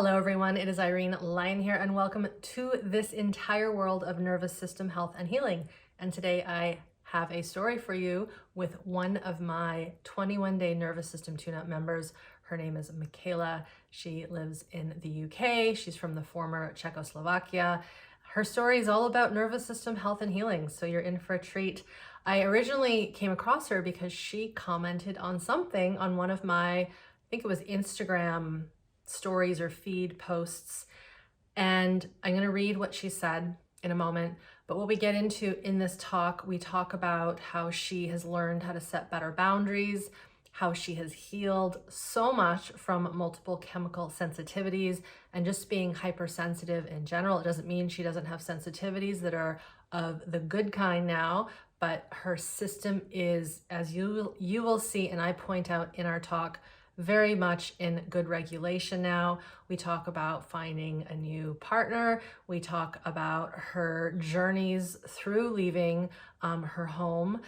Hello everyone, it is Irene Lyon here and welcome to this entire world of nervous system health and healing. And today I have a story for you with one of my 21-day nervous system tune-up members. Her name is Michaela. She lives in the UK. She's from the former Czechoslovakia. Her story is all about nervous system health and healing, so you're in for a treat. I originally came across her because she commented on something on one of my, I think it was Instagram stories or feed posts, and I'm going to read what she said in a moment. But what we get into in this talk, we talk about how she has learned how to set better boundaries, how she has healed so much from multiple chemical sensitivities and just being hypersensitive in general. It doesn't mean she doesn't have sensitivities that are of the good kind now, but her system is, as you will see, and I point out in our talk, very much in good regulation now. We talk about finding a new partner. We talk about her journeys through leaving her home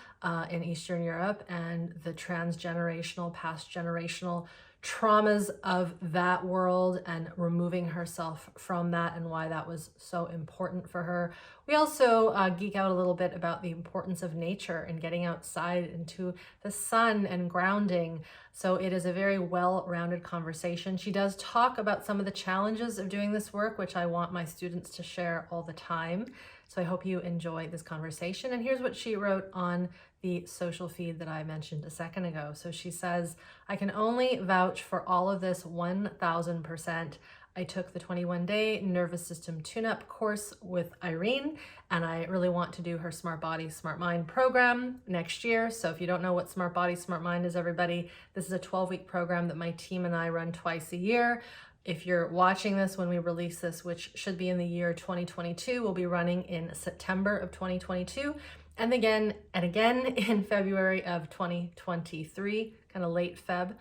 in Eastern Europe and the transgenerational, past generational traumas of that world and removing herself from that and why that was so important for her. We also geek out a little bit about the importance of nature and getting outside into the sun and grounding. So it is a very well-rounded conversation. She does talk about some of the challenges of doing this work, which I want my students to share all the time. So I hope you enjoy this conversation. And here's what she wrote on the social feed that I mentioned a second ago. So she says, I can only vouch for all of this 1000%. I took the 21-day nervous system tune-up course with Irene, and I really want to do her Smart Body, Smart Mind program next year. So if you don't know what Smart Body, Smart Mind is, everybody, this is a 12-week program that my team and I run twice a year. If you're watching this when we release this, which should be in the year 2022, we'll be running in September of 2022 and again in February of 2023, kind of late Feb.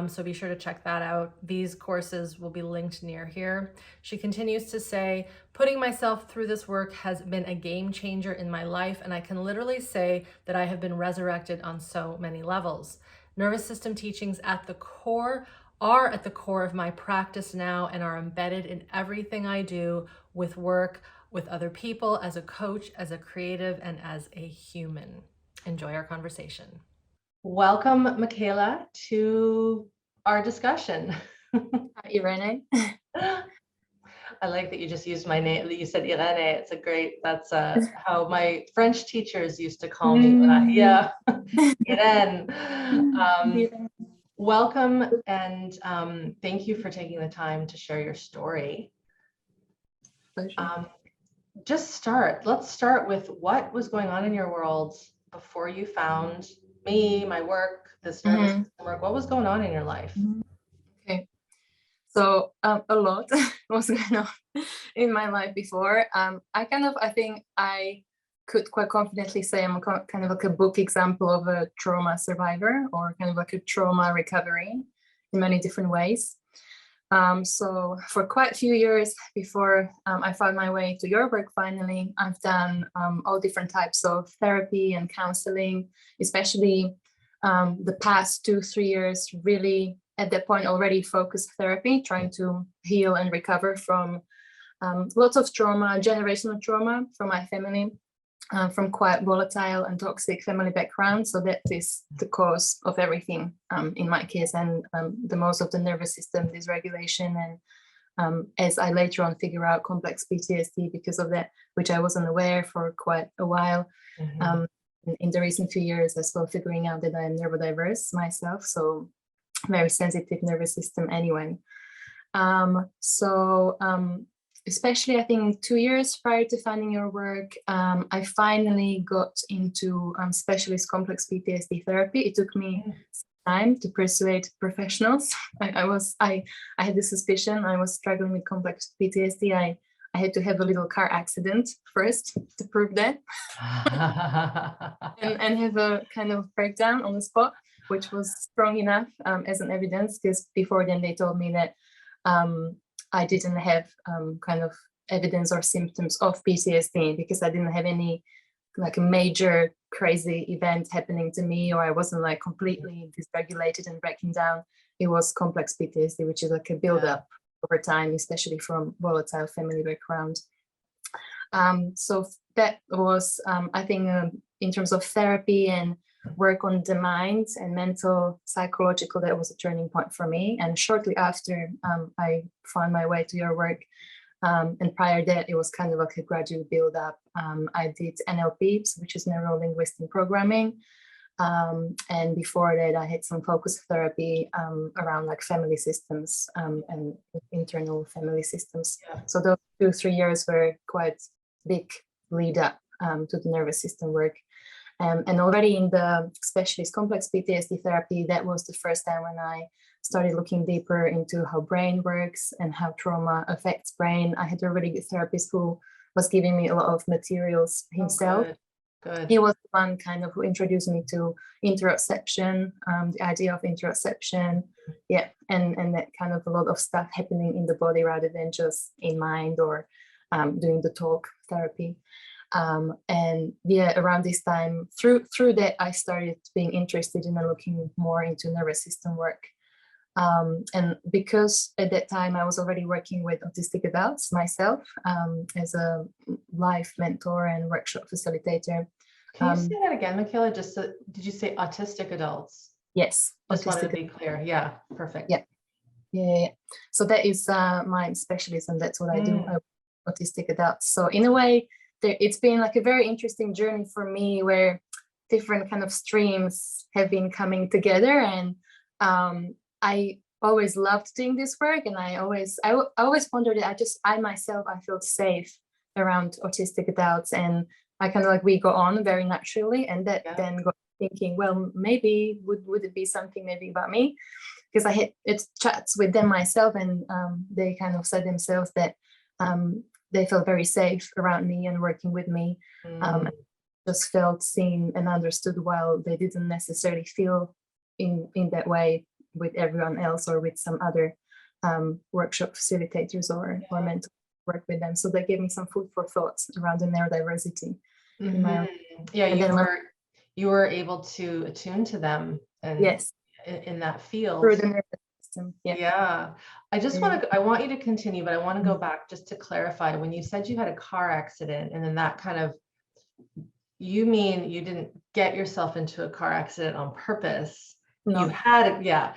So be sure to check that out. These courses will be linked near here. She continues to say, putting myself through this work has been a game changer in my life, and I can literally say that I have been resurrected on so many levels. Nervous system teachings are at the core of my practice now and are embedded in everything I do with work, with other people, as a coach, as a creative, and as a human. Enjoy our conversation. Welcome, Michaela, to our discussion. Hi, Irene. I like that you just used my name. You said Irene. It's a great, that's how my French teachers used to call me. Yeah, Irene. Welcome, and thank you for taking the time to share your story. Let's start with what was going on in your world before you found me, my work, this nervous system work. What was going on in your life? Okay, so a lot was going on in my life before. I think I could quite confidently say I'm kind of like a book example of a trauma survivor, or kind of like a trauma recovery in many different ways. So for quite a few years before I found my way to your work, finally, I've done all different types of therapy and counseling, especially the past 2-3 years, really at that point already focused therapy, trying to heal and recover from lots of trauma, generational trauma from my family, from quite volatile and toxic family background. So that is the cause of everything in my case, and the most of the nervous system dysregulation, and as I later on figure out, complex PTSD because of that, which I wasn't aware for quite a while. In the recent few years as well, figuring out that I'm neurodiverse myself, so very sensitive nervous system anyway. Especially I think 2 years prior to finding your work, I finally got into specialist complex PTSD therapy. It took me some time to persuade professionals. I had the suspicion I was struggling with complex PTSD. I had to have a little car accident first to prove that, and have a kind of breakdown on the spot, which was strong enough as an evidence, because before then they told me that I didn't have kind of evidence or symptoms of PTSD because I didn't have any like a major crazy event happening to me, or I wasn't like completely dysregulated and breaking down. It was complex PTSD, which is like a buildup over time, especially from volatile family background. So that was, I think, in terms of therapy and work on the mind and mental, psychological, that was a turning point for me. And shortly after, I found my way to your work. And prior to that, it was kind of like a gradual build up. I did NLP, which is neuro linguistic programming. And before that, I had some focus therapy around like family systems and internal family systems. Yeah. So those 2-3 years were quite big lead up to the nervous system work. And already in the specialist complex PTSD therapy, that was the first time when I started looking deeper into how brain works and how trauma affects brain. I had a really good therapist who was giving me a lot of materials himself. Oh, good. He was the one kind of who introduced me to interoception, the idea of interoception, yeah, and that kind of a lot of stuff happening in the body rather than just in mind or doing the talk therapy. And yeah, around this time, through that, I started being interested in looking more into nervous system work. And because at that time I was already working with autistic adults myself as a life mentor and workshop facilitator. Can you say that again, Michaela? Just did you say autistic adults? Yes. Just wanted to be clear. Yeah, perfect. Yeah. So that is my specialism. That's what I do. I work with autistic adults. So in a way, it's been like a very interesting journey for me where different kind of streams have been coming together, and I always loved doing this work, and I always wondered that I myself felt safe around autistic adults, and I kind of like we go on very naturally, and that then got thinking, well, maybe would it be something maybe about me, because I had chats with them myself, and they kind of said themselves that they felt very safe around me and working with me, just felt seen and understood, while they didn't necessarily feel in that way with everyone else or with some other workshop facilitators or mental work with them. So they gave me some food for thoughts around the neurodiversity. In my own. Yeah, you were able to attune to them and yes, in that field. through the nervous system. Yeah. I want you to continue, but I want to go back just to clarify. When you said you had a car accident, and then that kind of, you mean you didn't get yourself into a car accident on purpose? No. You had it. Yeah.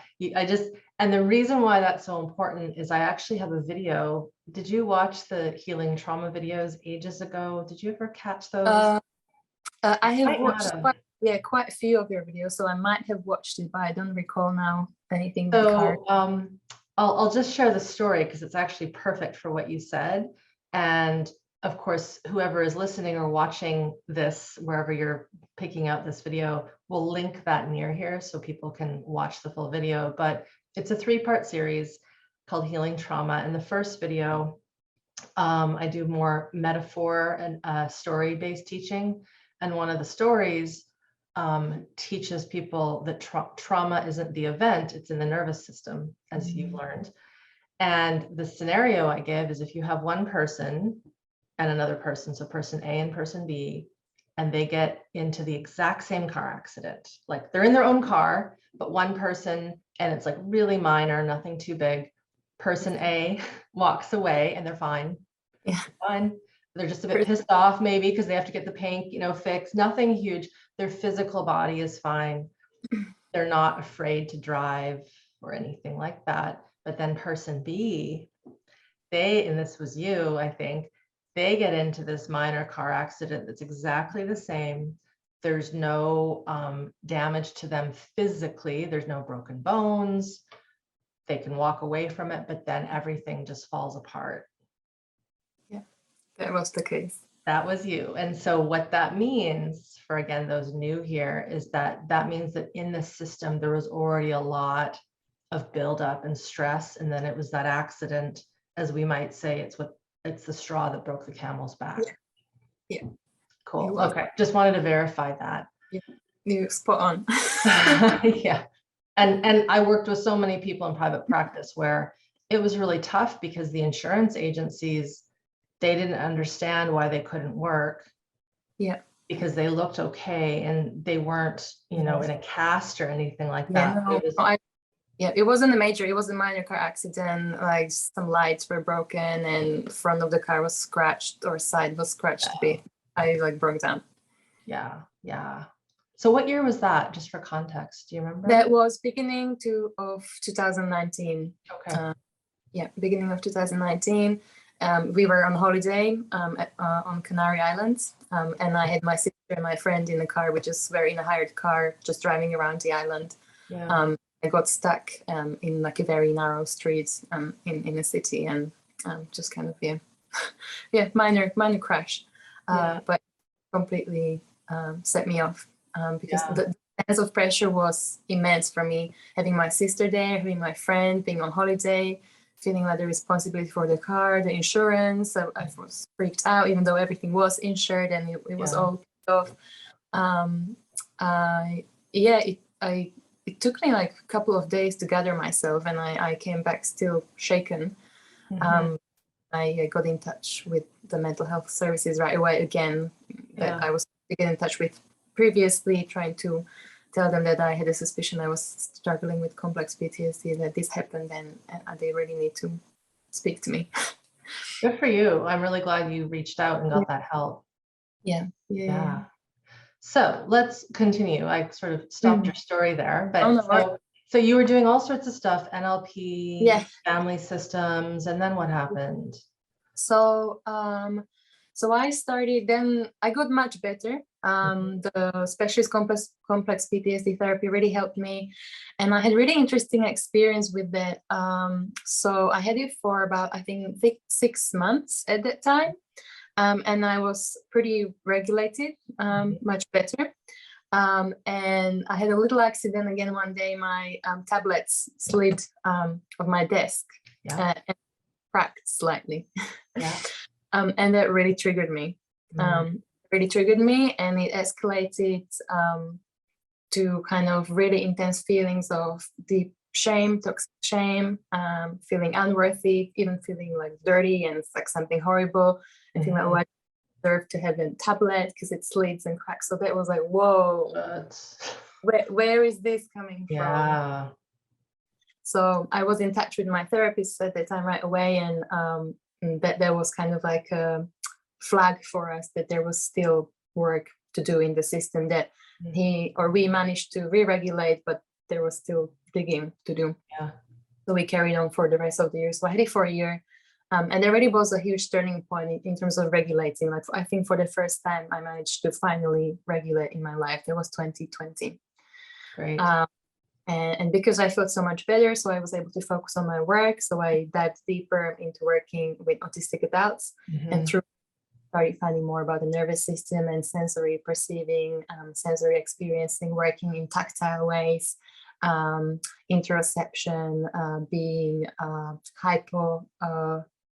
And the reason why that's so important is I actually have a video. Did you watch the healing trauma videos ages ago? Did you ever catch those? I have watched quite a few of your videos, so I might have watched it, but I don't recall now anything with the car. I'll just share the story because it's actually perfect for what you said. And of course, whoever is listening or watching this, wherever you're picking out this video, we'll link that near here so people can watch the full video. But it's a 3-part series called Healing Trauma. And the first video, I do more metaphor and story-based teaching. And one of the stories teaches people that trauma isn't the event, it's in the nervous system, as you've learned. And the scenario I give is if you have one person and another person, so person A and person B, and they get into the exact same car accident, like they're in their own car, but one person, and it's like really minor, nothing too big. Person A walks away and they're fine. Yeah. Fine. They're just a bit pissed off maybe because they have to get the paint, fixed. Nothing huge. Their physical body is fine. They're not afraid to drive or anything like that. But then person B, and this was you, I think, they get into this minor car accident that's exactly the same. There's no damage to them physically. There's no broken bones. They can walk away from it, but then everything just falls apart. Yeah, that was the case. That was you. And so what that means for, again, those new here, is that means that in the system, there was already a lot of buildup and stress. And then it was that accident, as we might say, it's the straw that broke the camel's back. Yeah. Cool. Okay. Just wanted to verify that. Yeah. You're spot on. Yeah. And I worked with so many people in private practice where it was really tough because the insurance agencies, they didn't understand why they couldn't work. Yeah. Because they looked okay and they weren't, in a cast or anything like that. Yeah, Yeah, it wasn't a major, it was a minor car accident. Like some lights were broken and front of the car was scratched or side was scratched a bit. I like broke down. Yeah, yeah. So what year was that, just for context? Do you remember? That was of 2019. Okay. Yeah, beginning of 2019. We were on holiday on Canary Islands, and I had my sister and my friend in the car, which is in a hired car, just driving around the island. Yeah. I got stuck in like a very narrow street in a city, and just kind of yeah, minor crash, but completely set me off because Yeah. the sense of pressure was immense for me. Having my sister there, having my friend, being on holiday, feeling like the responsibility for the car, the insurance. I was freaked out, even though everything was insured and it was all paid off. It took me like a couple of days to gather myself, and I came back still shaken. I got in touch with the mental health services right away again that I was to get in touch with previously, trying to tell them that I had a suspicion I was struggling with complex PTSD, that this happened, and they really need to speak to me. Good for you. I'm really glad you reached out and got that help. Yeah. So let's continue. I sort of stopped your story there, but Oh, no, so you were doing all sorts of stuff, NLP, yeah. family systems, and then what happened? So I started, then I got much better. The specialist complex PTSD therapy really helped me, and I had really interesting experience with that. So I had it for about, I think, 6 months at that time, and I was pretty regulated, much better. And I had a little accident again one day. My tablets slid off my desk and cracked slightly. And that really triggered me. And it escalated to kind of really intense feelings of deep shame, toxic shame, feeling unworthy, even feeling like dirty and it's like something horrible, and feeling like, oh, I deserve to have a tablet because it slides and cracks. So that was like, whoa, where is this coming from? So I was in touch with my therapist at the time right away, and that there was kind of like a flag for us that there was still work to do in the system, that we managed to re-regulate, but there was still digging to do. So we carried on for the rest of the year. So I had it for a year, and there really was a huge turning point in terms of regulating. Like, I think for the first time I managed to finally regulate in my life. That was 2020. Great. And because I felt so much better, so I was able to focus on my work. So I dived deeper into working with autistic adults, and started finding more about the nervous system and sensory perceiving, sensory experiencing, working in tactile ways, interoception, being hypo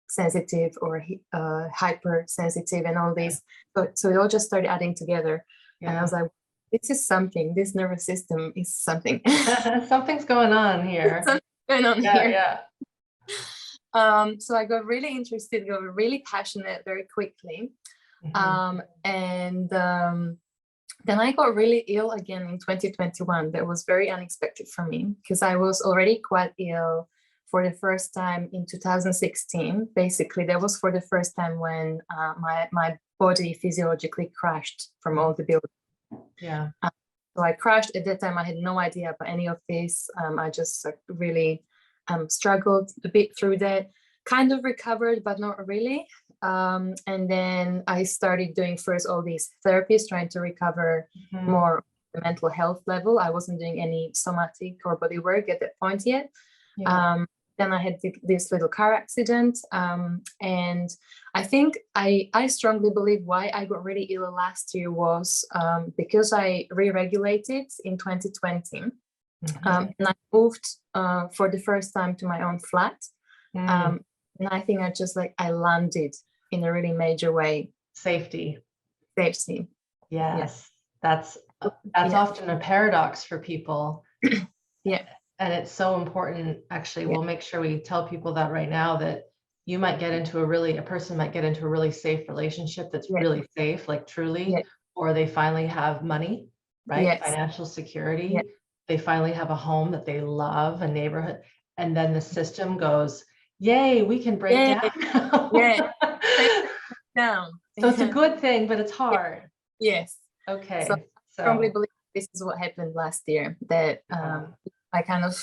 sensitive or hypersensitive, and all these. So it all just started adding together, and I was like, this nervous system is something. Something's going on here. Something's going on here. Yeah. So I got really interested, got really passionate very quickly. And then I got really ill again in 2021. That was very unexpected for me, because I was already quite ill for the first time in 2016. Basically, that was for the first time when my body physiologically crashed from all the buildings. So I crashed. At that time, I had no idea about any of this. I just really struggled a bit through that, kind of recovered, but not really. And then I started doing first all these therapies, trying to recover more on the mental health level. I wasn't doing any somatic or body work at that point yet. Then I had this little car accident. And I think I strongly believe why I got really ill last year was because I re-regulated in 2020. And I moved for the first time to my own flat. And I think I landed in a really major way. Safety. Yes. That's often a paradox for people. And it's so important, actually. We'll make sure we tell people that right now, that you might get into a person might get into a really safe relationship that's really safe, like truly, or they finally have money, right? Financial security. they finally have a home that they love, a neighborhood, and then the system goes, "Yay, we can break Yeah, down now." yeah. Down. So it's a good thing, but it's Yeah. hard. Yes. So Okay, I strongly so believe this is what happened last year, that yeah. I kind of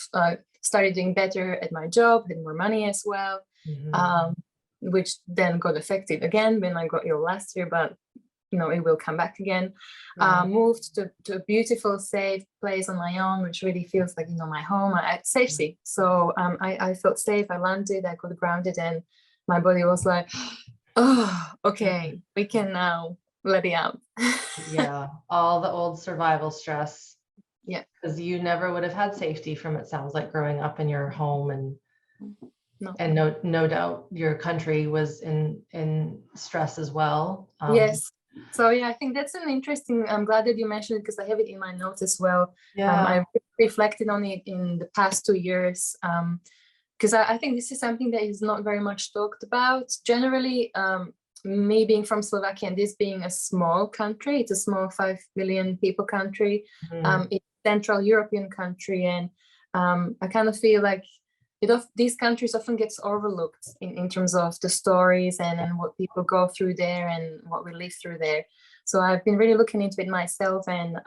started doing better at my job, had more money as well, Mhm. which then got affected again when I got ill last year, but it will come back again. Right. Moved to a beautiful, safe place on my own, which really feels like, my home, safety. So I felt safe, I landed, I got grounded, and my body was like, oh, okay, we can now let it out. Yeah, all the old survival stress. Yeah. Because you never would have had safety from, it sounds like, growing up in your home, and No. no doubt your country was in stress as well. Yes. So yeah, I think that's an interesting. I'm glad that you mentioned it because I have it in my notes as well. Yeah. I reflected on it in the past 2 years. Because I think this is something that is not very much talked about. Generally, me being from Slovakia and this being a small country, it's a small 5 million people country. Mhm. It's a Central European country, and I kind of feel like these countries often gets overlooked in terms of the stories and what people go through there and what we live through there. So I've been really looking into it myself, and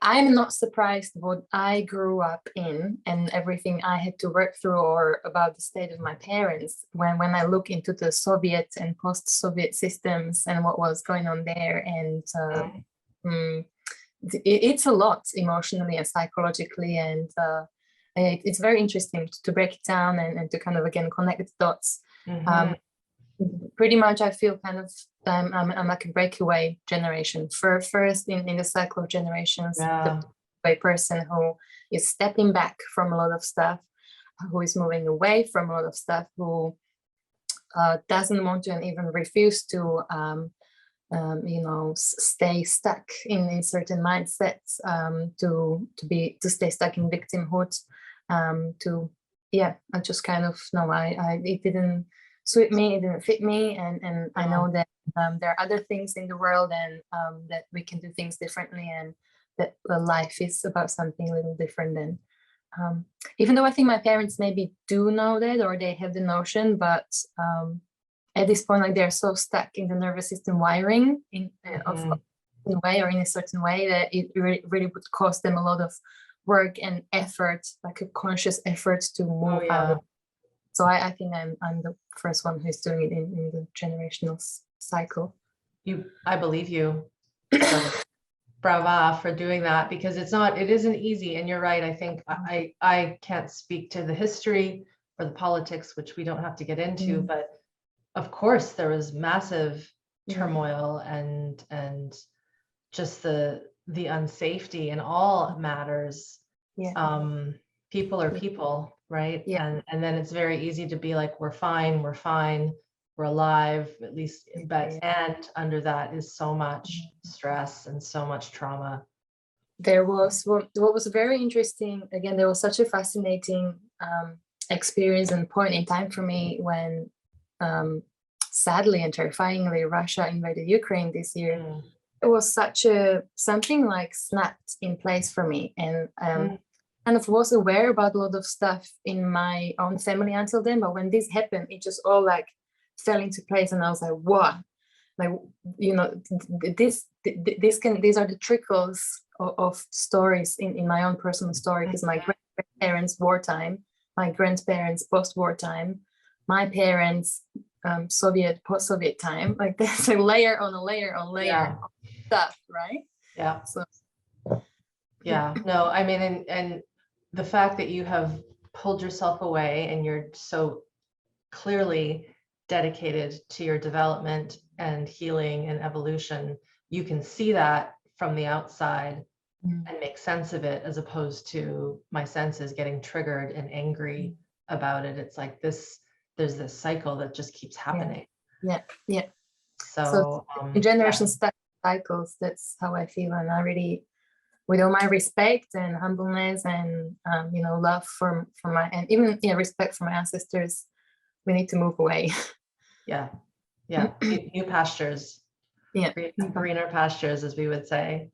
I'm not surprised what I grew up in and everything I had to work through, or about the state of my parents when I look into the Soviet and post-Soviet systems and what was going on there. And mm, it's a lot emotionally and psychologically, and it's very interesting to break it down and to kind of again connect the dots. Mhm. Pretty much I feel kind of I'm like a breakaway generation. First in the cycle of generations, the Yeah. person who is stepping back from a lot of stuff, who is moving away from a lot of stuff, who doesn't want to and even refuse to stay stuck in certain mindsets, to stay stuck in victimhood, I just kind of no, I it didn't suit me, it didn't fit me, and I know that there are other things in the world, and that we can do things differently, and that life is about something a little different. And even though I think my parents maybe do know that, or they have the notion, but at this point, like they're so stuck in the nervous system wiring of a way, or in a certain way, that it really would cost them a lot of work and effort, like a conscious effort to move out of. So I think I'm the first one who's doing it in the generational cycle. I believe you. So brava for doing that, because it isn't easy. And you're right. I think I can't speak to the history or the politics, which we don't have to get into, but of course there was massive turmoil and just the unsafety in all matters. People are people, right? And then it's very easy to be like, we're fine, we're alive, at least, but and under that is so much stress and so much trauma. There was what was very interesting. Again, there was such a fascinating experience and point in time for me when sadly and terrifyingly Russia invaded Ukraine this year. It was something like snapped in place for me, and kind of was aware about a lot of stuff in my own family until then, but when this happened, it just all like fell into place, and I was like, what? Like, these are the trickles of stories in my own personal story, because my grandparents wartime, my grandparents post-war time, my parents Soviet, post-Soviet time, like there's a layer on a layer on layer of stuff, right? Yeah. So no, I mean, and the fact that you have pulled yourself away and you're so clearly dedicated to your development and healing and evolution, you can see that from the outside and make sense of it, as opposed to my senses getting triggered and angry about it. It's like there's this cycle that just keeps happening. Yeah. So in generation cycles, that's how I feel. And I really, with all my respect and humbleness and love for my, and even respect for my ancestors, we need to move away. New pastures. Greener pastures, as we would say.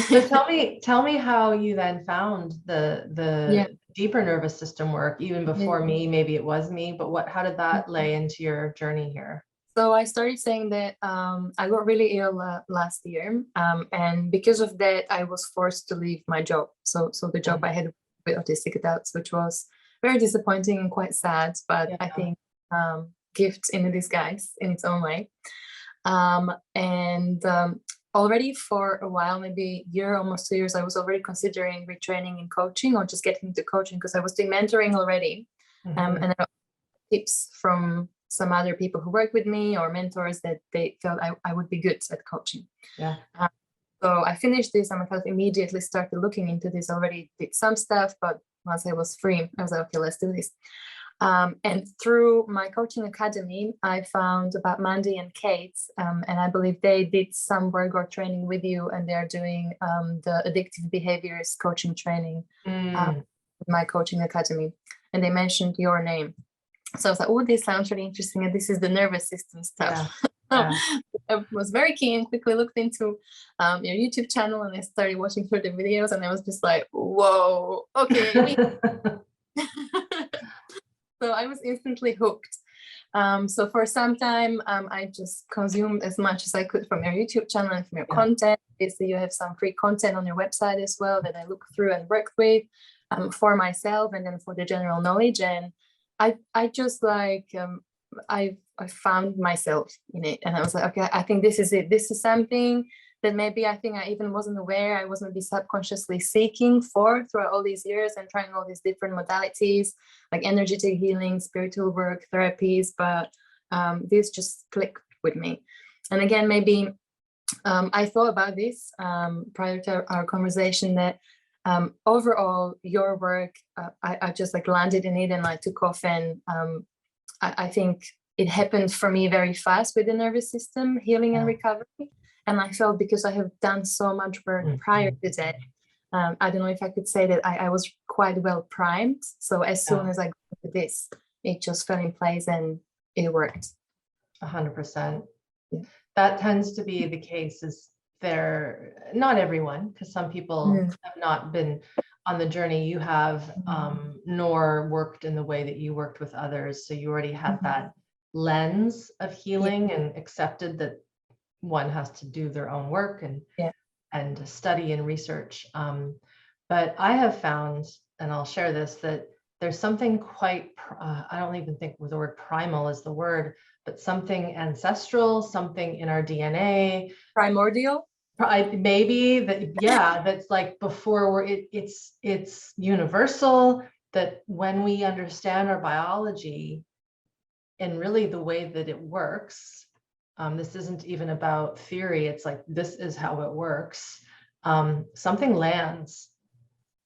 So tell me how you then found Yeah, the deeper nervous system work, even yeah. before me, maybe it was me, but how did that lay into your journey here? So I started saying that I got really ill last year, and because of that, I was forced to leave my job. So the job Yeah. I had with autistic adults, which was very disappointing and quite sad, but Yeah. I think gift in a disguise in its own way. And already for a while, maybe a year, almost 2 years, I was already considering retraining in coaching or just getting into coaching because I was doing mentoring already. Mhm. And I got tips from some other people who work with me or mentors that they felt I would be good at coaching. Yeah. Uh, so I finished this and I kind of immediately started looking into this, already did some stuff, but once I was free, I was like, okay, let's do this. And through my coaching academy, I found about Mandy and Kate, and I believe they did some work or training with you, and they're doing the addictive behaviors coaching training Mm. with my coaching academy. And they mentioned your name. So I was like, oh, this sounds really interesting. And this is the nervous system Yeah. stuff. So Yeah. I was very keen, quickly looked into your YouTube channel and I started watching through the videos. And I was just like, whoa, okay. So I was instantly hooked. So for some time, I just consumed as much as I could from your YouTube channel and from your Yeah. content. Basically, you have some free content on your website as well that I look through and work with for myself and then for the general knowledge. And I just like I found myself in it, and I was like, okay, I think this is it. This is something that maybe I think I even wasn't aware. I was maybe subconsciously seeking for throughout all these years and trying all these different modalities like energetic healing, spiritual work, therapies, but this just clicked with me. And again, maybe I thought about this prior to our conversation that overall your work, I just like landed in it and I took off, and I think it happened for me very fast with the nervous system healing and Yeah. recovery. And I felt because I have done so much work prior to that, I don't know if I could say that I was quite well primed. So as soon Yeah. as I got to this, it just fell in place and it worked. 100%. Yeah. That tends to be the case, is not everyone, because some people have not been on the journey you have, nor worked in the way that you worked with others. So you already had that lens of healing and accepted that one has to do their own work Yeah. and study and research. But I have found, and I'll share this, that there's something quite, I don't even think the word primal is the word, but something ancestral, something in our DNA. Primordial. Maybe that, yeah, that's like before it's universal, that when we understand our biology and really the way that it works, this isn't even about theory, it's like, this is how it works. Something lands.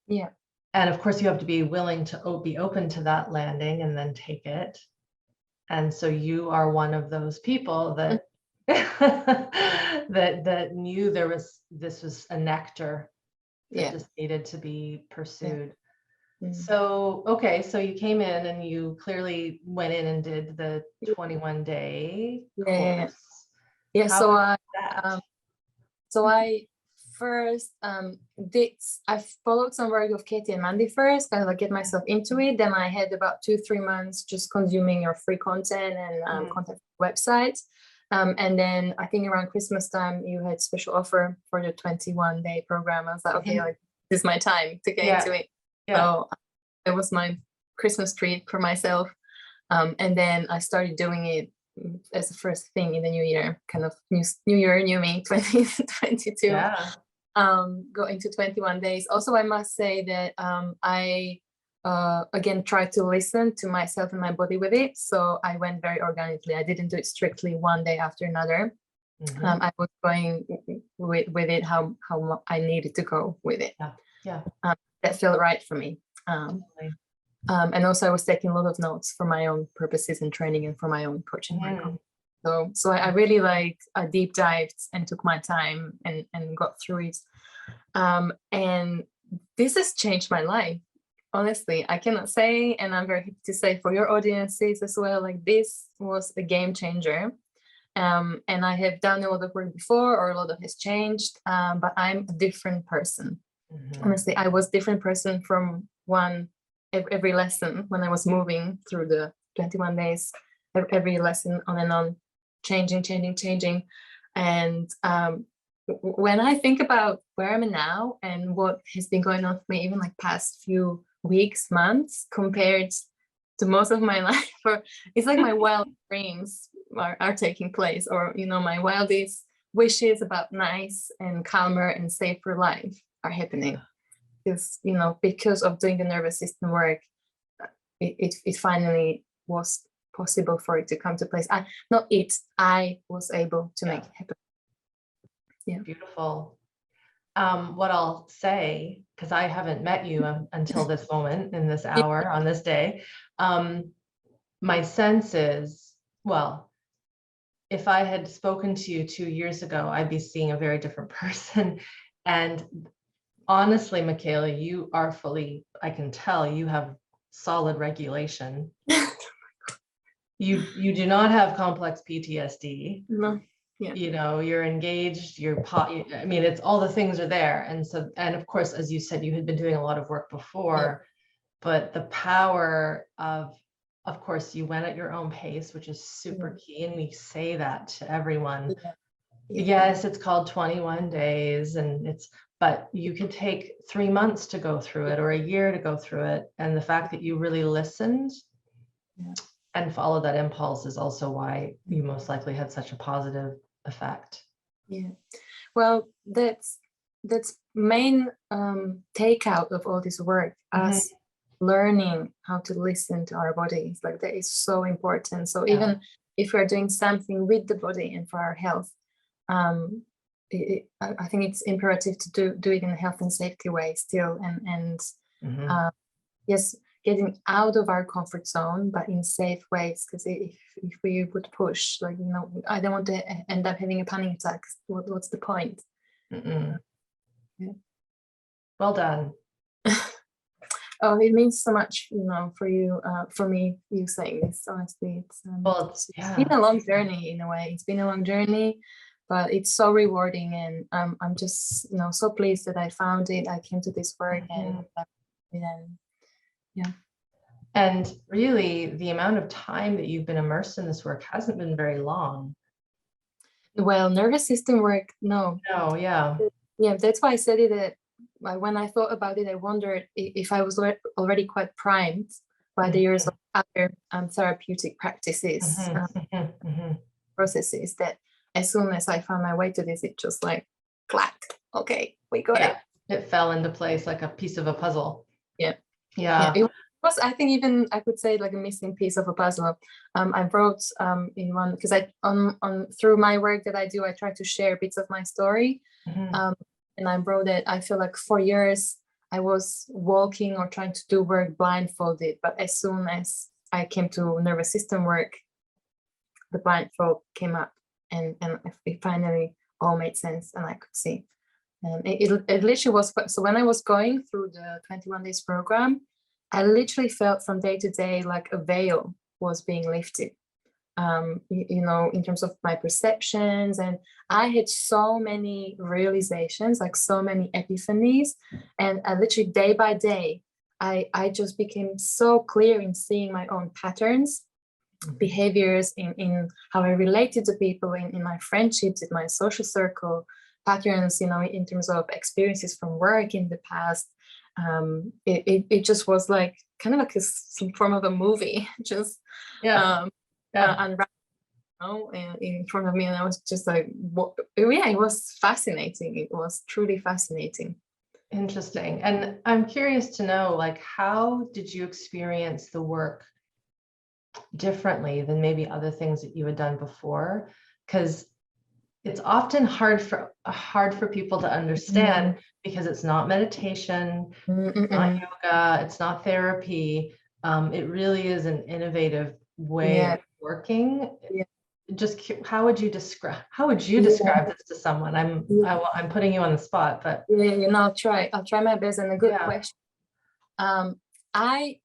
Yeah. And of course you have to be willing to be open to that landing and then take it. And so you are one of those people that that knew this was a nectar that just needed to be pursued. So, okay, so you came in and you clearly went in and did the 21-day course. Yeah. How So was that? I first I followed some work of Katie and Mandy first, kind of like get myself into it. Then I had about 2-3 months just consuming your free content and content websites. And then I think around Christmas time you had special offer for the 21-day program. I was like, okay, like this is my time to get into it. So it was my Christmas treat for myself. And then I started doing it as the first thing in the new year, kind of new year, new me, 2022. Go into 21 days. Also, I must say that I again tried to listen to myself and my body with it. So I went very organically. I didn't do it strictly one day after another. I was going with it how I needed to go with it. That felt right for me. And also I was taking a lot of notes for my own purposes and training and for my own coaching work. So I really I deep dived and took my time and got through it. And this has changed my life. Honestly, I cannot say, and I'm very happy to say for your audiences as well, like this was a game changer. And I have done a lot of work before, or a lot of has changed, but I'm a different person. Honestly, I was different person from every lesson when I was moving through the 21 days, every lesson on and on, changing. And when I think about where I'm now and what has been going on for me, even like past few weeks, months, compared to most of my life, or it's like my wild dreams are taking place, or my wildest wishes about nice and calmer and safer life are happening. Because of doing the nervous system work, it finally was possible for it to come to place. I was able to make it happen. Yeah. Beautiful. What I'll say, because I haven't met you until this moment, in this hour, on this day, my sense is, well, if I had spoken to you 2 years ago, I'd be seeing a very different person. And honestly, Michaela, you are I can tell you have solid regulation. You do not have complex PTSD. No. Yeah. You're engaged, I mean, it's all the things are there. And of course, as you said, you had been doing a lot of work before, but the power of course, you went at your own pace, which is super key. And we say that to everyone. Yes, it's called 21 days but you can take 3 months to go through it, or a year to go through it. And the fact that you really listened and followed that impulse is also why you most likely had such a positive effect. Yeah. Well, that's main takeout of all this work, us learning how to listen to our bodies. Like, that is so important. So even if we're doing something with the body and for our health, I think it's imperative to do it in a health and safety way still, and yes, getting out of our comfort zone, but in safe ways. Because if we would push, like, I don't want to end up having a panic attack. What's the point? Yeah. Well done. Oh, it means so much, for you, for me, you saying this. Honestly, it's been a long journey in a way. It's been a long journey, but it's so rewarding, and I'm just so pleased that I found it. I came to this work, and yeah. And really, the amount of time that you've been immersed in this work hasn't been very long. Well, nervous system work, no. No, yeah. Yeah, that's why I said it. When I thought about it, I wondered if I was already quite primed by the years of other therapeutic practices, processes, that as soon as I found my way to this, it just like, clack, okay, we got it. It fell into place like a piece of a puzzle. Yeah. It was, I think, even I could say, like a missing piece of a puzzle. I wrote in one, because through my work that I do, I try to share bits of my story. And I wrote that I feel like for years I was walking or trying to do work blindfolded, but as soon as I came to nervous system work, the blindfold came up, and it finally all made sense, and I could see. And it literally was, so when I was going through the 21 days program, I literally felt from day to day like a veil was being lifted. In terms of my perceptions, and I had so many realizations, like so many epiphanies, and I literally day by day, I just became so clear in seeing my own patterns, behaviors, in how I related to people, in my friendships, in my social circle, patterns, in terms of experiences from work in the past. It just was like kind of like some form of a movie, just unwrapped, in front of me, and I was just like, what? Yeah, it was fascinating. It was truly fascinating. Interesting. And I'm curious to know, like, how did you experience the work differently than maybe other things that you had done before? Because it's often hard for people to understand, because it's not meditation, it's not yoga, it's not therapy. It really is an innovative way of working. Just how would you describe this to someone? I'm putting you on the spot, but I'll try my best. And a good question. I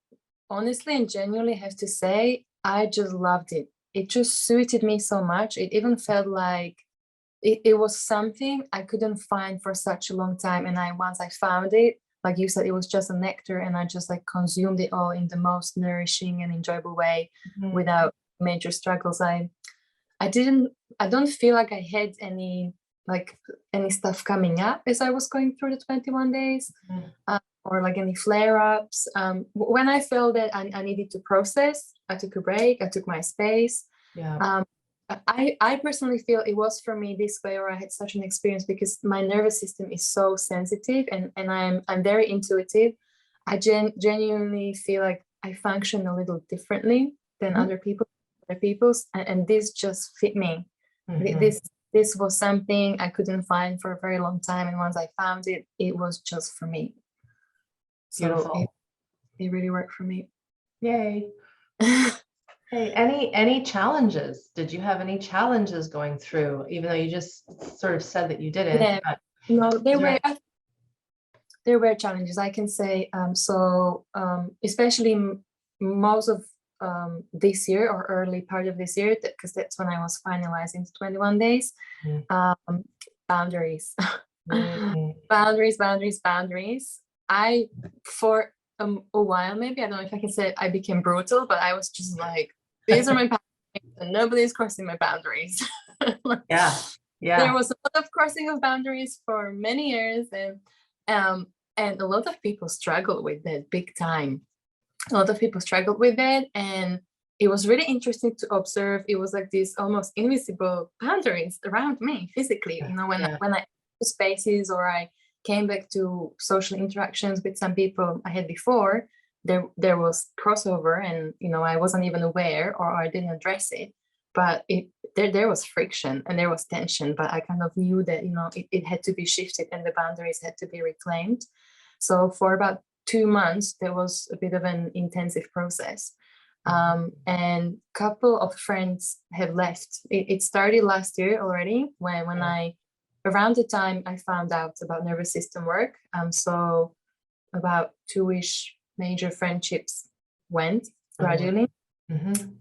honestly and genuinely have to say, I just loved it. it just suited me so much. It even felt like it was something I couldn't find for such a long time. And once I found it, like you said, it was just a nectar, and I just like consumed it all in the most nourishing and enjoyable way Mhm. without major struggles. I don't feel like I had any stuff coming up as I was going through the 21 days, Mhm. or like any flare-ups. When I felt that I needed to process, I took a break, I took my space. Yeah. um, I personally feel it was for me this way, or I had such an experience, because my nervous system is so sensitive, and I'm very intuitive. I genuinely feel like I function a little differently than Mhm. other people's, and this just fit me. Mhm. This was something I couldn't find for a very long time, and once I found it, it was just for me. So Beautiful. it really worked for me. Yay. Hey, any challenges? Did you have any challenges going through, even though you just sort of said that you didn't, Yeah, but no, is there? there were challenges, I can say. Especially most of this year, or early part of this year, because that's when I was finalizing the 21 days. Mhm. um, Boundaries. Mhm. Boundaries. I, for a while, maybe, I don't know if I can say I became brutal, but I was just like, these are my boundaries and nobody's crossing my boundaries. Yeah. There Yeah. was a lot of crossing of boundaries for many years, um, and a lot of people struggle with that big time. A lot of people struggled with that, and it was really interesting to observe. It was like these almost invisible boundaries around me physically. Yeah. When Yeah. I spaces, or I came back to social interactions with some people I had before, there was crossover, and I wasn't even aware, or I didn't address it. But there was friction and there was tension, but I kind of knew that it had to be shifted, and the boundaries had to be reclaimed. So for about 2 months, there was a bit of an intensive process. And a couple of friends have left. It started last year already, when Yeah. around the time I found out about nervous system work. So about two-ish major friendships went Mhm. gradually. Mhm.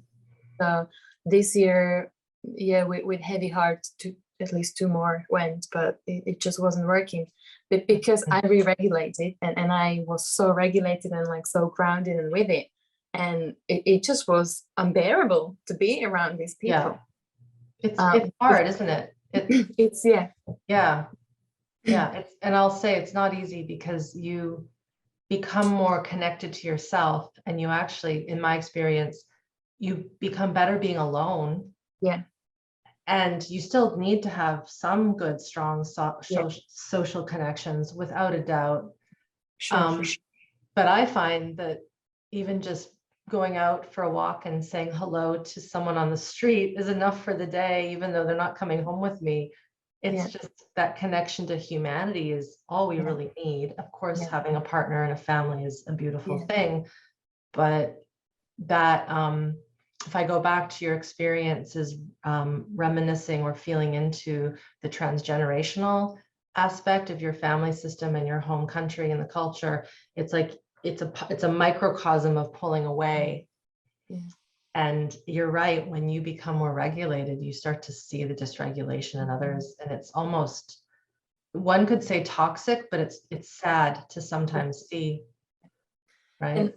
So this year, yeah, with heavy heart, at least two more went, but it just wasn't working. But because I re-regulated, and I was so regulated and like so grounded and with it, and it just was unbearable to be around these Yeah. people. It's It's, hard, isn't it? it's yeah, Yeah. Yeah. And I'll say it's not easy because you become more connected to yourself, and you actually, in my experience, you become better being alone. yeah, And you still need to have some good, strong yeah, social connections, without a doubt. sure, for Um, sure. but I find that even just going out for a walk and saying hello to someone on the street is enough for the day, even though they're not coming home with me. Yeah, It's just that connection to humanity is all we yeah, really need. Of course, yeah, having a partner and a family is a beautiful yeah, thing, but that if I go back to your experiences, reminiscing or feeling into the transgenerational aspect of your family system and your home country and the culture, it's like it's a microcosm of pulling away. yeah. And you're right, when you become more regulated, you start to see the dysregulation in Mhm. others, and it's almost, one could say toxic, but it's sad to sometimes see, And right?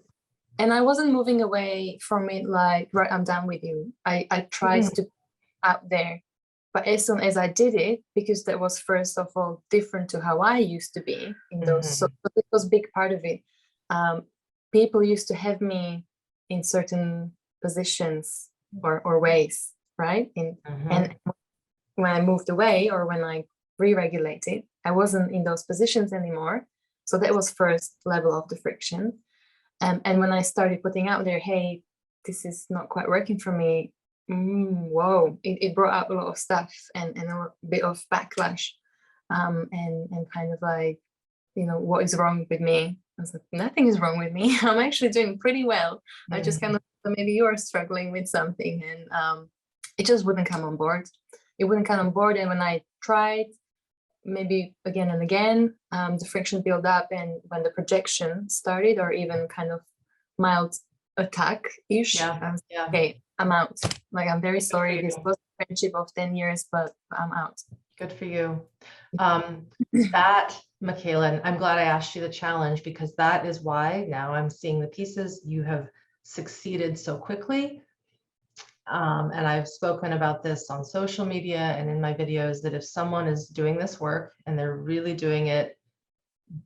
and I wasn't moving away from it like, right, I'm done with you. I tried Mhm. to out there. But as soon as I did it, because that was first of all different to how I used to be in those, so Mhm. it was a big part of it. Um, People used to have me in certain positions, or ways, right? And Mhm. when I moved away, or when I re-regulated, I wasn't in those positions anymore. So that was first level of the friction. And when I started putting out there, hey, this is not quite working for me, whoa, it brought up a lot of stuff, and a bit of backlash, and kind of like, what is wrong with me? I was like, nothing is wrong with me. I'm actually doing pretty well. I just kind Mhm. of thought maybe you're struggling with something, and it just wouldn't come on board. It wouldn't come on board, and when I tried, maybe again and again, the friction built up, and when the projection started, or even kind of mild attack-ish. Yeah. Yeah. Okay, I'm out. Like, I'm very Good for sorry. This you. was a friendship of 10 years, but I'm out. Good for you. That, Michaela, and I'm glad I asked you the challenge, because that is why now I'm seeing the pieces. You have succeeded so quickly. And I've spoken about this on social media and in my videos, that if someone is doing this work and they're really doing it,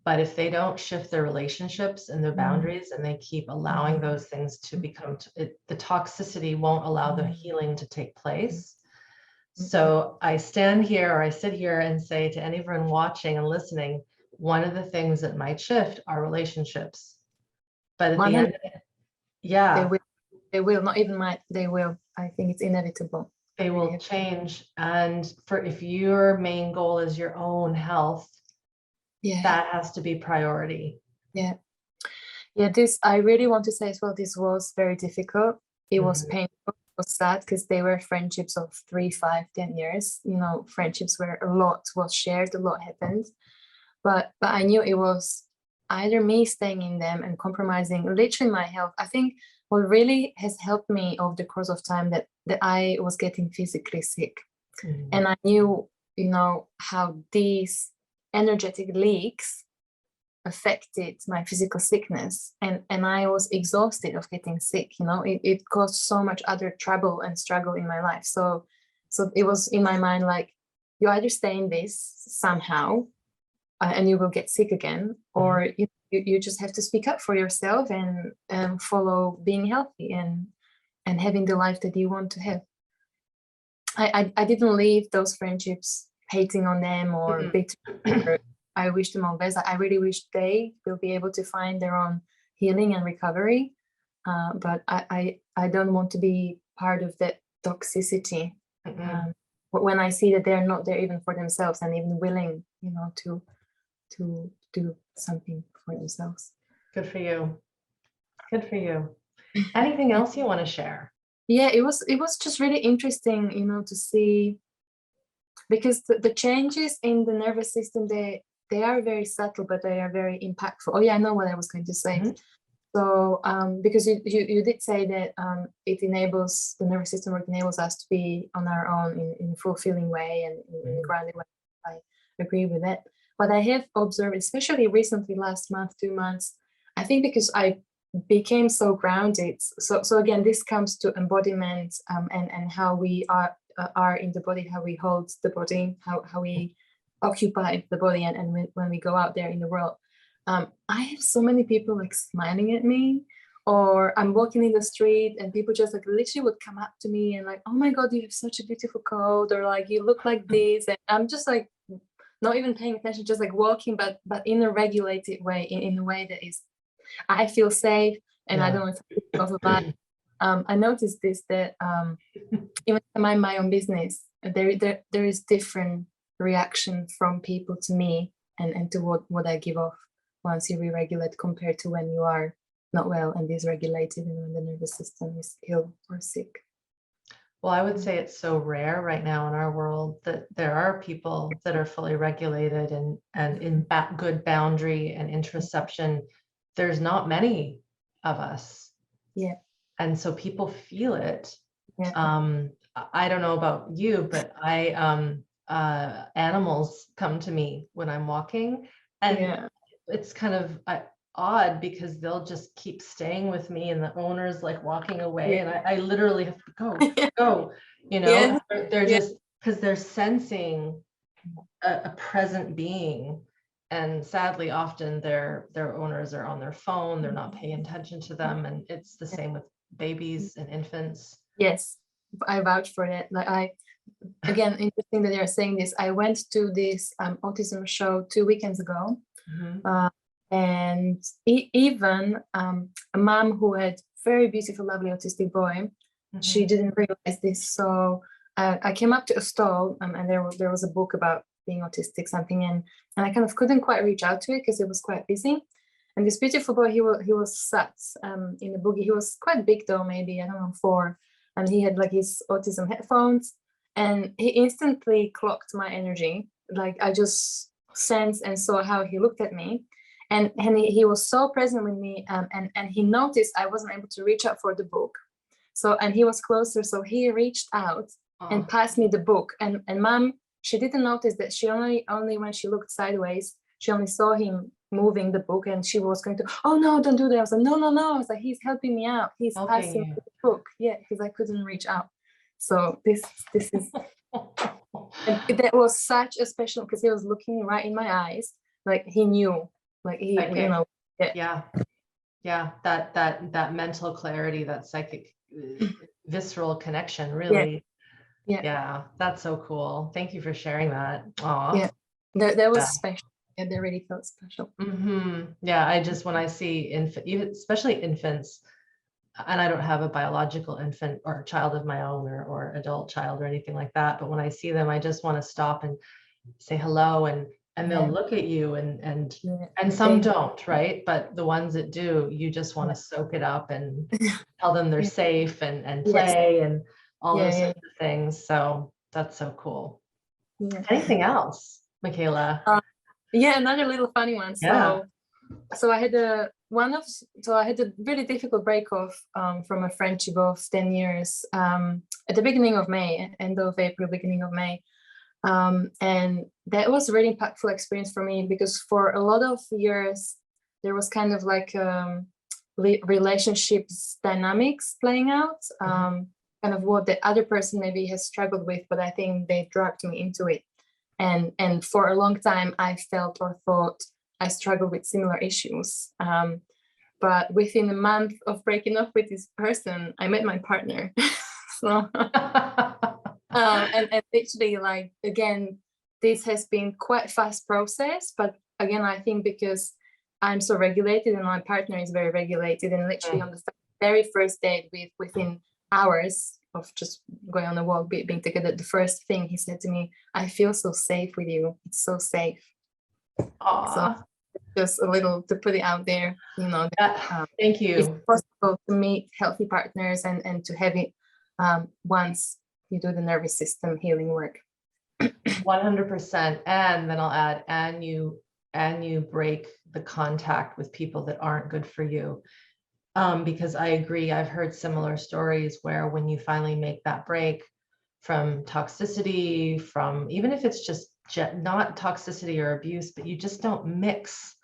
but if they don't shift their relationships and their boundaries, and they keep allowing those things to become, the toxicity won't allow the healing to take place. So I stand here, or I sit here and say to anyone watching and listening, one of the things that might shift are relationships. But at the end, yeah, they will not even might, they will. I think it's inevitable. they will change. And if your main goal is your own health, that has to be priority. Yeah. This, I really want to say as well, this was very difficult. It was painful, it was sad, because they were friendships of 3, 5, 10 years, friendships where a lot was shared, a lot happened. But I knew it was either me staying in them and compromising literally my health. I think what really has helped me over the course of time, that I was getting physically sick. And I knew, how these energetic leaks affected my physical sickness, and I was exhausted of getting sick. It caused so much other trouble and struggle in my life. So it was in my mind, like, you either stay in this somehow, and you will get sick again, or you just have to speak up for yourself and follow being healthy and having the life that you want to have. I didn't leave those friendships hating on them or bitter. I wish them all best. I really wish they will be able to find their own healing and recovery. But I don't want to be part of that toxicity. When I see that they're not there even for themselves, and even willing, to do something for themselves. Good for you. Good for you. Anything else you want to share? Yeah, it was just really interesting, to see, because the changes in the nervous system, they are very subtle, but they are very impactful. Oh yeah, I know what I was going to say. So because you did say that it enables the nervous system, or it enables us to be on our own in a fulfilling way and in a grounded way. I agree with that. But I have observed, especially recently, last month, 2 months, I think because I became so grounded. So again, this comes to embodiment, and how we are in the body, how we hold the body, how we occupy the body, and when we go out there in the world. I have so many people like smiling at me, or I'm walking in the street and people just like literally would come up to me and like, oh my God, you have such a beautiful coat, or like you look like this, and I'm just like not even paying attention, just like walking, but in a regulated way, in a way that is, I feel safe, and I don't know if I I noticed this, that even in my own business, there is different reaction from people to me and to what I give off once you re-regulate, compared to when you are not well and dysregulated, and when the nervous system is ill or sick. Well, I would say it's so rare right now in our world that there are people that are fully regulated and in good boundary and introspection. There's not many of us. Yeah. And so people feel it. Yeah. I don't know about you, but animals come to me when I'm walking, and it's kind of odd, because they'll just keep staying with me, and the owner's like walking away, and I literally have to go, they're just, because they're sensing a present being. And sadly, often their owners are on their phone, they're not paying attention to them. And it's the same with babies and infants. Yes, I vouch for that. Like, again, interesting that you're saying this. I went to this autism show 2 weekends ago. And even a mom who had very beautiful, lovely autistic boy, she didn't realize this. So I came up to a stall, and there was a book about being autistic, something, and I kind of couldn't quite reach out to it because it was quite busy. And this beautiful boy, he was sat in the boogie. He was quite big though, maybe, I don't know, 4, and he had like his autism headphones, and he instantly clocked my energy. Like, I just sensed and saw how he looked at me. and he was so present with me, and he noticed I wasn't able to reach out for the book. So, and he was closer, so he reached out and passed me the book. And mom, she didn't notice that. She only when she looked sideways, she only saw him moving the book, and she was going to, oh no, don't do that. I was like, no. I was like, he's helping me out. He's passing me the book. Yeah, because I couldn't reach out. So this is and that was such a special, because he was looking right in my eyes, like he knew, like he, you know. Yeah, that mental clarity, that psychic visceral connection, really. Yeah, that's so cool. Thank you for sharing that. Yeah, that was special. Yeah, that really felt special. Yeah, I just, when I see especially infants, and I don't have a biological infant or child of my own, or adult child or anything like that, but when I see them, I just want to stop and say hello, and they'll look at you, and some don't, right? But the ones that do, you just want to soak it up and tell them they're safe, and play, and all those sorts of things. So that's so cool. Anything else, Michaela? Another little funny one. So I had a really difficult break-off from a friendship of 10 years at the beginning of May, end of April, beginning of May. And that was a really impactful experience for me, because for a lot of years, there was kind of like relationships dynamics playing out, kind of what the other person maybe has struggled with, but I think they dragged me into it. And for a long time, I felt or thought I struggled with similar issues. But within a month of breaking up with this person, I met my partner. So, and literally, like, again, this has been quite fast process. But again, I think because I'm so regulated and my partner is very regulated, and literally on the very first date, within hours of just going on a walk, being together, the first thing he said to me, I feel so safe with you. It's so safe. So just a little to put it out there, you know, that, thank you. It's possible to meet healthy partners and to have it once you do the nervous system healing work. 100%. And then I'll add, and you break the contact with people that aren't good for you. Because I agree, I've heard similar stories where when you finally make that break from toxicity, from, even if it's just not toxicity or abuse, but you just don't mix.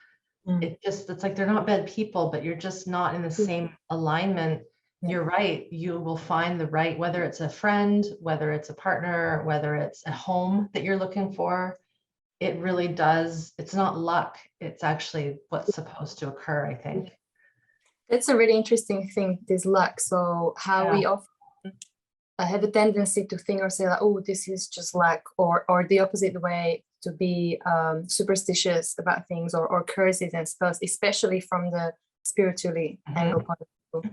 It's like they're not bad people, but you're just not in the same alignment. You're right. You will find the right, whether it's a friend, whether it's a partner, whether it's a home that you're looking for. It really does. It's not luck. It's actually what's supposed to occur, I think. That's a really interesting thing, this luck. So how we often have a tendency to think or say like, oh, this is just luck, or the opposite way, to be superstitious about things, or curses and spells, especially from the spiritually angle point of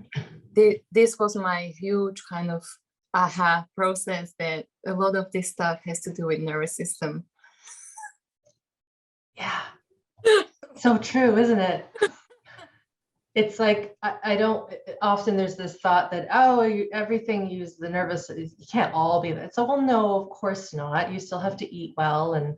view. This was my huge kind of aha process, that a lot of this stuff has to do with nervous system. Yeah. So true, isn't it? It's like, I don't, often there's this thought that, everything uses the nervous, you can't all be that. So, well, no, of course not. You still have to eat well and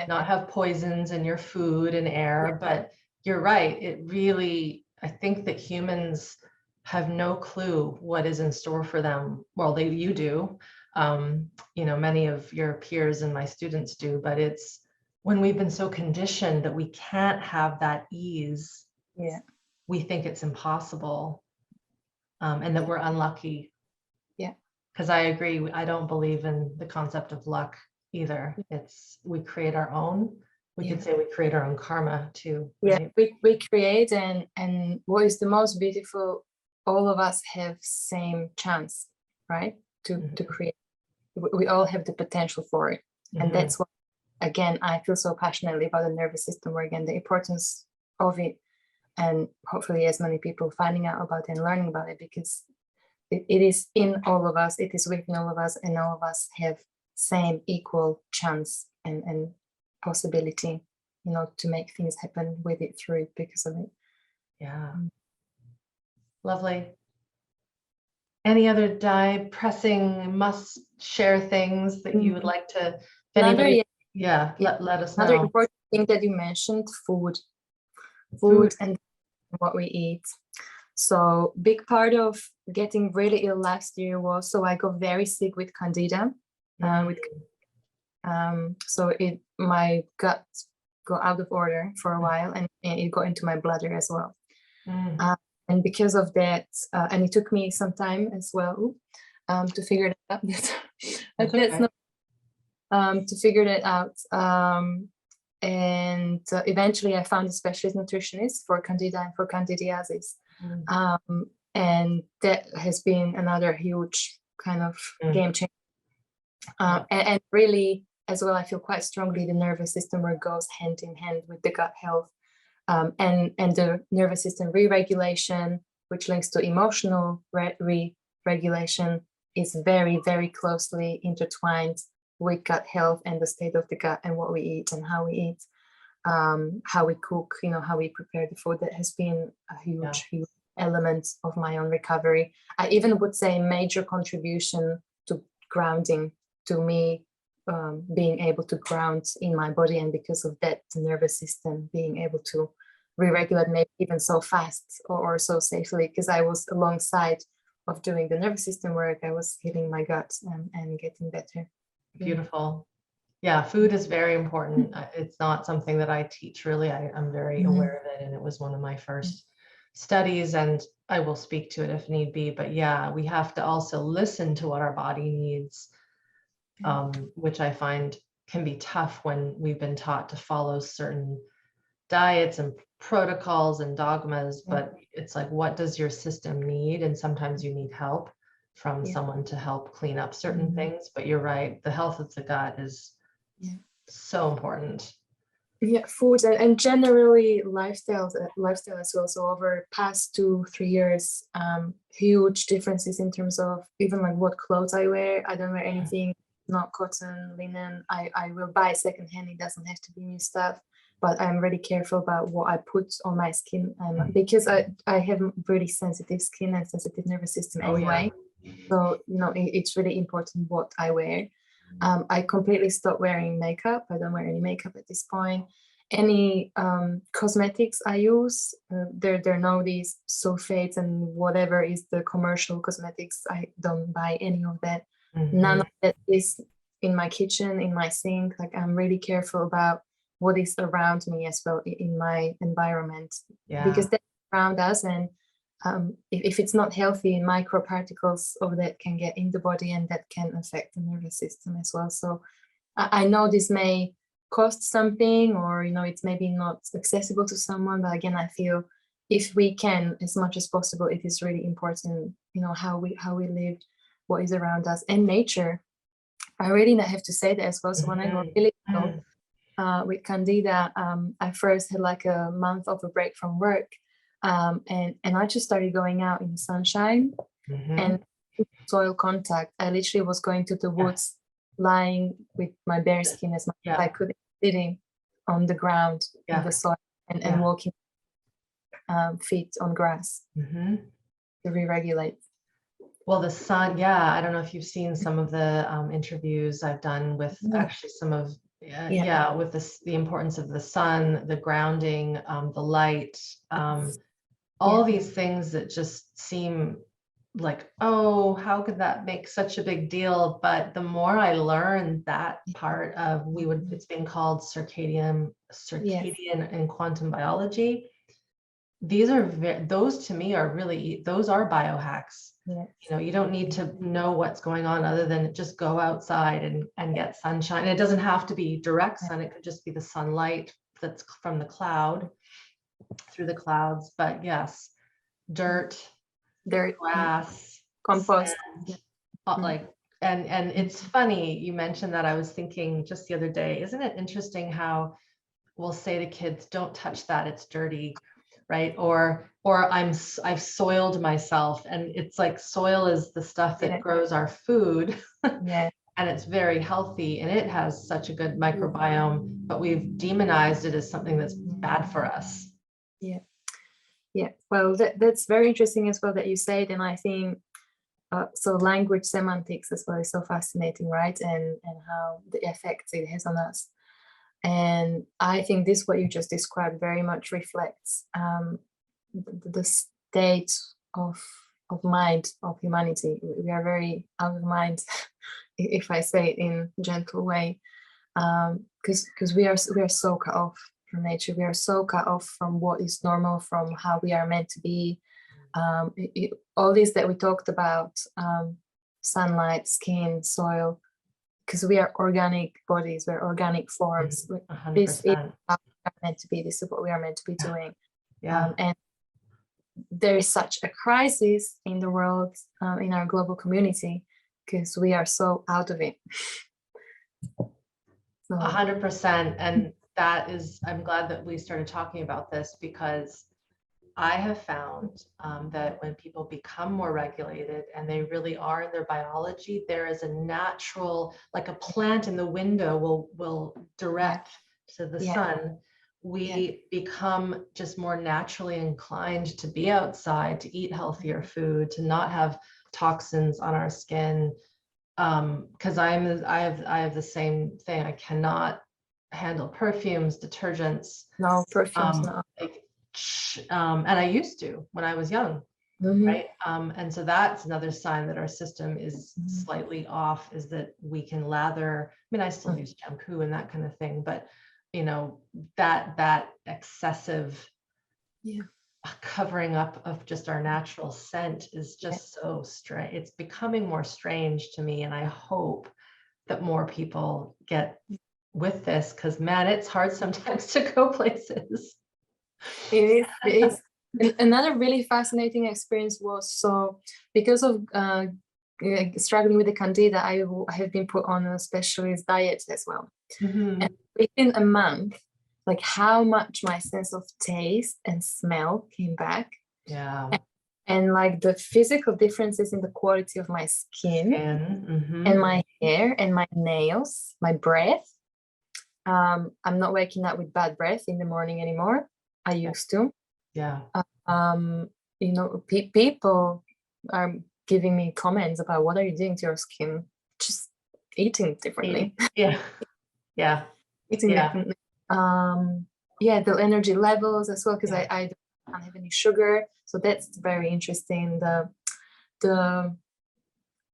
not have poisons in your food and air. But you're right. It really, I think that humans have no clue what is in store for them. Well, you do. Many of your peers and my students do, but it's when we've been so conditioned that we can't have that ease. We think it's impossible, and that we're unlucky. Because I agree, I don't believe in the concept of luck either. It's, we create our own. We could say we create our own karma too. Right? We create, and what is the most beautiful, all of us have same chance, right? To create. We all have the potential for it. And that's what, again, I feel so passionately about the nervous system work and the importance of it. And hopefully as many people finding out about it and learning about it, because it is in all of us, it is within all of us, and all of us have same equal chance and possibility, to make things happen with it, through it, because of it. Yeah. Lovely. Any other pressing must share things that you would like to, if anybody, let us know. Another important thing that you mentioned, food. food and what we eat. So big part of getting really ill last year was, so I got very sick with candida. With so my gut got out of order for a while, and it got into my bladder as well. And because of that, and it took me some time as well to figure that out. That's not to figure that out. And eventually I found a specialist nutritionist for candida and for candidiasis. And that has been another huge kind of game changer. And really, as well, I feel quite strongly the nervous system work goes hand in hand with the gut health. And the nervous system re-regulation, which links to emotional re-regulation, is very, very closely intertwined with gut health and the state of the gut and what we eat and how we eat, how we cook, how we prepare the food. That has been a huge element of my own recovery. I even would say major contribution to grounding, to me being able to ground in my body, and because of that, the nervous system being able to re-regulate maybe even so fast or so safely, because I was alongside of doing the nervous system work, I was healing my gut and getting better. Beautiful. Yeah, food is very important. It's not something that I teach really. I'm very aware of it, and it was one of my first studies, and I will speak to it if need be. But yeah, we have to also listen to what our body needs, which I find can be tough when we've been taught to follow certain diets and protocols and dogmas. But it's like, what does your system need? And sometimes you need help from someone to help clean up certain things. But you're right, the health of the gut is so important. Food and generally lifestyle as well. So over past 2-3 years, huge differences in terms of even like what clothes I wear. I don't wear anything not cotton, linen. I will buy secondhand. It doesn't have to be new stuff, but I'm really careful about what I put on my skin, because I have really sensitive skin and sensitive nervous system anyway. So it's really important what I wear. I completely stopped wearing makeup. I don't wear any makeup at this point. Any cosmetics I use, there are no these sulfates and whatever is the commercial cosmetics. I don't buy any of that. None of that is in my kitchen, in my sink. Like, I'm really careful about what is around me as well in my environment, because that's around us, and if it's not healthy, microparticles of that can get in the body, and that can affect the nervous system as well. So I know this may cost something, or it's maybe not accessible to someone, but again, I feel if we can, as much as possible, it is really important, how we live, what is around us, and nature. I really have to say that as well. So when I got really ill with candida, I first had like a month of a break from work, and I just started going out in the sunshine and soil contact. I literally was going to the woods, lying with my bare skin as much as I could, sitting on the ground in the soil and walking feet on grass to re-regulate. Well, the sun, I don't know if you've seen some of the interviews I've done with actually some of, with the importance of the sun, the grounding, the light, all these things that just seem like, oh, how could that make such a big deal? But the more I learned that part of, it's been called circadian and quantum biology. These are those to me are really, those are biohacks. You don't need to know what's going on other than just go outside and get sunshine. It doesn't have to be direct sun. It could just be the sunlight that's from the cloud, through the clouds. But yes, dirt, grass, compost, like, and it's funny you mentioned that. I was thinking just the other day, isn't it interesting how we'll say to kids, don't touch that, it's dirty, right? Or I've soiled myself, and it's like soil is the stuff that grows our food. And it's very healthy, and it has such a good microbiome, but we've demonized it as something that's bad for us. Well, that's very interesting as well that you say it. And I think so language semantics as well is so fascinating, right? And how the effects it has on us. And I think this, what you just described, very much reflects the state of mind of humanity. We are very out of mind, if I say it in a gentle way, because we are so cut off from nature. We are so cut off from what is normal, from how we are meant to be. All this that we talked about, sunlight, skin, soil, because we are organic bodies, we're organic forms. This is 100%. how we are meant to be. This is what we are meant to be doing. Yeah. And there is such a crisis in the world, in our global community, because we are so out of it. So, 100%. And that is, I'm glad that we started talking about this, because I have found that when people become more regulated and they really are in their biology, there is a natural, like a plant in the window will direct to the sun. We become just more naturally inclined to be outside, to eat healthier food, to not have toxins on our skin. Because I have the same thing. I cannot handle perfumes, detergents. no perfumes, no. And I used to when I was young, right? And so that's another sign that our system is slightly off, is that we can lather. I mean, I still use shampoo and that kind of thing, but you know, that excessive covering up of just our natural scent is just so strange. It's becoming more strange to me, and I hope that more people get with this, because man, it's hard sometimes to go places. It is. And another really fascinating experience was, so because of struggling with the candida, I have been put on a specialist diet as well. And within a month, like how much my sense of taste and smell came back. And like the physical differences in the quality of my skin and my hair and my nails, my breath. I'm not waking up with bad breath in the morning anymore. I used to. You know, people are giving me comments about, what are you doing to your skin? Just eating differently. Eating differently. The energy levels as well, because I don't have any sugar. So that's very interesting. The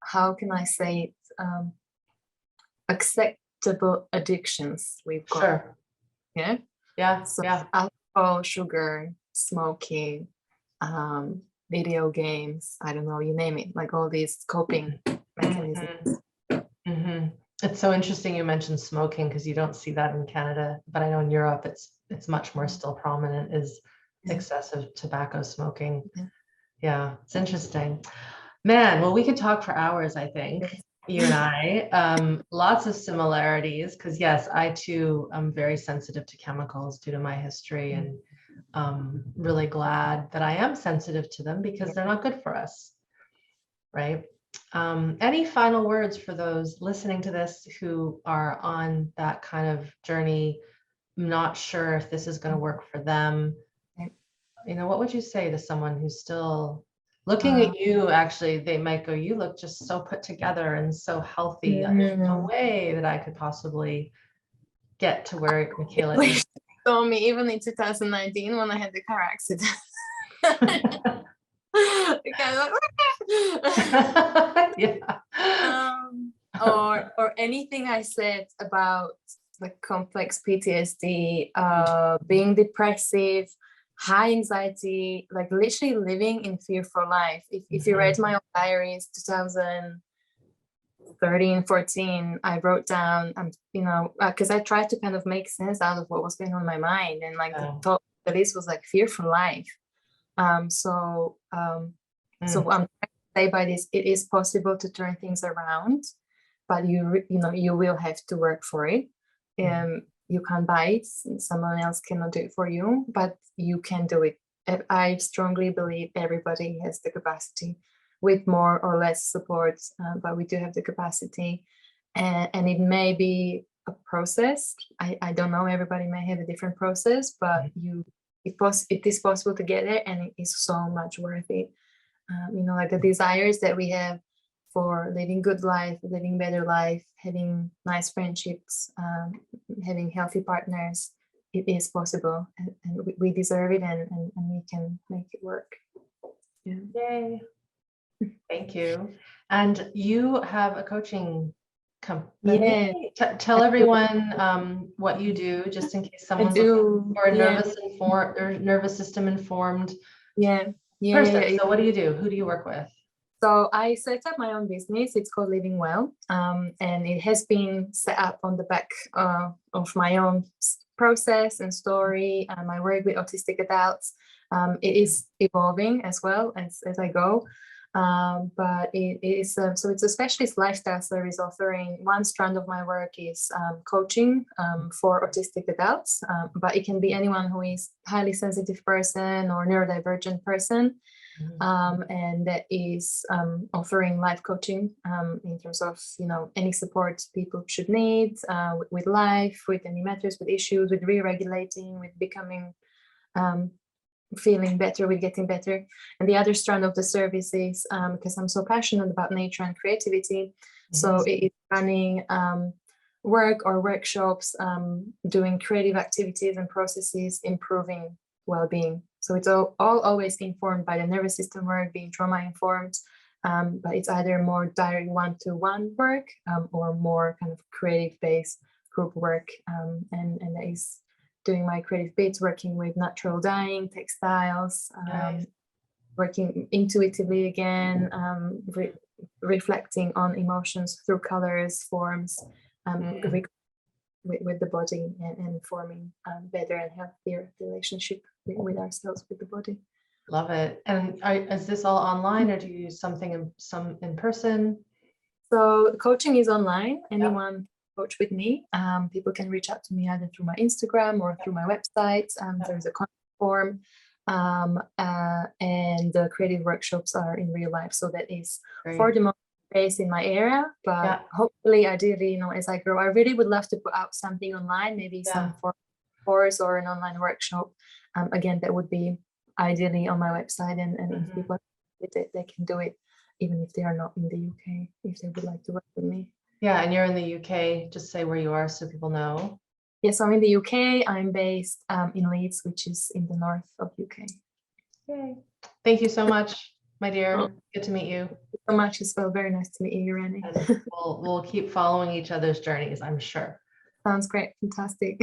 how can I say it? Acceptable addictions we've got. So alcohol, sugar, smoking, video games, I don't know, you name it, like all these coping mechanisms. It's so interesting you mentioned smoking, because you don't see that in Canada, but I know in Europe it's much more still prominent, is excessive tobacco smoking. It's interesting, man. Well, we could talk for hours, I think, you and I. Lots of similarities, because yes, I too am very sensitive to chemicals due to my history, and really glad that I am sensitive to them, because they're not good for us, right? Any final words for those listening to this who are on that kind of journey, not sure if this is going to work for them? You know, what would you say to someone who's still looking at you? Actually, they might go, you look just so put together and so healthy. There's no way that I could possibly get to where Michaela is. Saw me even in 2019 when I had the car accident. Or anything I said about like complex PTSD, being depressive, high anxiety, like literally living in fear for life. If you read my own diaries, 2013, 14, I wrote down, you know, because I tried to kind of make sense out of what was going on in my mind, and like the top of the list was like fear for life. So I'm trying to say by this, it is possible to turn things around, but you will have to work for it. You can't buy it, someone else cannot do it for you, but you can do it. I strongly believe everybody has the capacity, with more or less support, but we do have the capacity, and it may be a process. I don't know, everybody may have a different process, but it is possible to get there, and it is so much worth it. You know, like the desires that we have for living good life, living better life, having nice friendships, having healthy partners. It is possible, and we deserve it, and we can make it work. Yeah. Yay. Thank you. And you have a coaching company. Yeah, Tell everyone what you do, just in case I someone's looking do. for a Yeah, nervous system informed yeah, person. yeah. So what do you do? Who do you work with? So I set up my own business. It's called Living Well, and it has been set up on the back of my own process and story. I work with autistic adults. It is evolving as well as I go, but it is so it's a specialist lifestyle service offering. One strand of my work is coaching for autistic adults, but it can be anyone who is highly sensitive person or neurodivergent person. And that is offering life coaching in terms of any support people should need with life, with any matters, with issues, with re-regulating, with becoming feeling better, with getting better. And the other strand of the service is because I'm so passionate about nature and creativity, so it is running work or workshops, doing creative activities and processes, improving well-being. So it's all always informed by the nervous system work, being trauma informed, but it's either more direct one-to-one work or more kind of creative-based group work, and that is doing my creative bits, working with natural dyeing, textiles, Nice. working intuitively again, reflecting on emotions through colors, forms, with the body, and forming better and healthier relationship with ourselves, with the body. Love it. And is this all online, or do you use something in person? So coaching is online. Anyone can coach with me. People can reach out to me either through my Instagram or through my website. There's a contact form, and the creative workshops are in real life. So that is Great. for the moment based in my area, but hopefully, ideally, as I grow, I really would love to put out something online, maybe some course or an online workshop. Again, that would be ideally on my website, and if people with it, they can do it even if they are not in the UK, if they would like to work with me. Yeah, and you're in the UK. Just say where you are so people know. Yes, I'm in the UK. I'm based in Leeds, which is in the north of UK. Yay. Thank you so much, my dear. Oh. Good to meet you. Thank you so much as well. Very nice to meet you, Rennie. And we'll keep following each other's journeys, I'm sure. Sounds great. Fantastic.